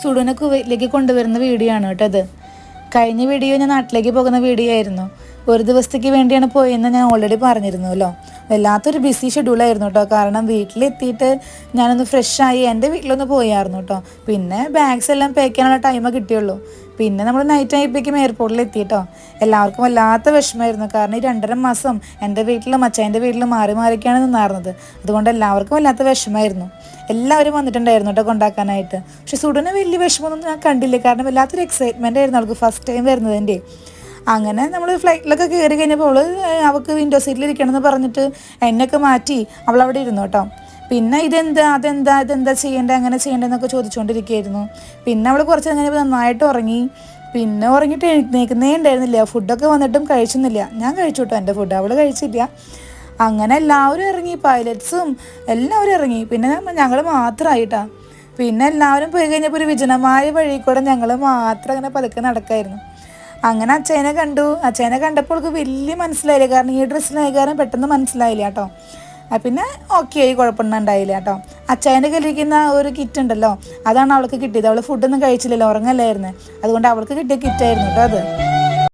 സുഡുവിനെ കുവൈറ്റിലേക്ക് കൊണ്ടുവരുന്ന വീഡിയോ ആണ് കേട്ടോ അത്. കഴിഞ്ഞ വീഡിയോ ഞാൻ നാട്ടിലേക്ക് പോകുന്ന വീഡിയോ ആയിരുന്നു. ഒരു ദിവസത്തേക്ക് വേണ്ടിയാണ് പോയെന്ന് ഞാൻ ഓൾറെഡി പറഞ്ഞിരുന്നല്ലോ. വല്ലാത്തൊരു ബിസി ഷെഡ്യൂളായിരുന്നു കേട്ടോ. കാരണം വീട്ടിലെത്തിയിട്ട് ഞാനൊന്ന് ഫ്രഷായി എൻ്റെ വീട്ടിലൊന്ന് പോയായിരുന്നു കേട്ടോ. പിന്നെ ബാഗ്സ് എല്ലാം പാക്ക് ചെയ്യാനുള്ള ടൈമേ കിട്ടിയുള്ളൂ. പിന്നെ നമ്മൾ നൈറ്റ് ആയപ്പോഴേക്കും എയർപോർട്ടിൽ എത്തിയിട്ടോ. എല്ലാവർക്കും വല്ലാത്ത വിഷമമായിരുന്നു. കാരണം ഈ 2.5 മാസം എൻ്റെ വീട്ടിലും അച്ഛൻ്റെ വീട്ടിലും മാറി മാറിയൊക്കെയാണ് നിന്നായിരുന്നത്. അതുകൊണ്ട് എല്ലാവർക്കും വല്ലാത്ത വിഷമമായിരുന്നു. എല്ലാവരും വന്നിട്ടുണ്ടായിരുന്നു കേട്ടോ കൊണ്ടാക്കാനായിട്ട്. പക്ഷെ സുഡുവിന് വലിയ വിഷമമൊന്നും ഞാൻ കണ്ടില്ല. കാരണം വല്ലാത്തൊരു എക്സൈറ്റ്മെൻ്റ് ആയിരുന്നു അവൾക്ക് ഫസ്റ്റ് ടൈം വരുന്നതിൻ്റെ. അങ്ങനെ നമ്മൾ ഫ്ലൈറ്റിലൊക്കെ കയറി കഴിഞ്ഞപ്പോൾ അവൾക്ക് വിൻഡോ സീറ്റിലിരിക്കണമെന്ന് പറഞ്ഞിട്ട് എന്നെയൊക്കെ മാറ്റി അവളവിടെ ഇരുന്നു കേട്ടോ. പിന്നെ ഇതെന്താ ചെയ്യേണ്ടത്, അങ്ങനെ ചെയ്യേണ്ടതെന്നൊക്കെ ചോദിച്ചുകൊണ്ടിരിക്കുകയായിരുന്നു. പിന്നെ അവൾ കുറച്ച് അങ്ങനെ നന്നായിട്ട് ഉറങ്ങി. പിന്നെ ഉറങ്ങിയിട്ട് എഴുന്നേൽക്കുന്നേ ഉണ്ടായിരുന്നില്ല. ഫുഡൊക്കെ വന്നിട്ടും കഴിച്ചൊന്നുമില്ല. ഞാൻ കഴിച്ചു കേട്ടോ എൻ്റെ ഫുഡ്, അവൾ കഴിച്ചില്ല. അങ്ങനെ എല്ലാവരും ഇറങ്ങി, പൈലറ്റ്സും എല്ലാവരും ഇറങ്ങി. പിന്നെ ഞങ്ങൾ മാത്രമായിട്ടാണ്. പിന്നെ എല്ലാവരും പോയി കഴിഞ്ഞപ്പോൾ ഒരു വിജനമായ വഴി കൂടെ ഞങ്ങൾ മാത്രം അങ്ങനെ പതുക്കെ നടക്കായിരുന്നു. അങ്ങനെ അച്ഛനെ കണ്ടു. അച്ഛനെ കണ്ടപ്പോൾ അവൾക്ക് വലിയ മനസ്സിലായില്ല. കാരണം ഈ ഡ്രസ്സിലായ കാരണം പെട്ടെന്ന് മനസ്സിലായില്ല കേട്ടോ. പിന്നെ ഓക്കെ ആയി, കുഴപ്പമൊന്നും ഉണ്ടായില്ല കേട്ടോ. അച്ചായൻ്റെ കയ്യിലിരിക്കുന്ന ഒരു കിറ്റ് ഉണ്ടല്ലോ, അതാണ് അവൾക്ക് കിട്ടിയത്. അവൾ ഫുഡൊന്നും കഴിച്ചില്ലല്ലോ, ഉറങ്ങല്ലായിരുന്നു. അതുകൊണ്ട് അവൾക്ക് കിട്ടിയ കിറ്റായിരുന്നു കേട്ടോ അത്.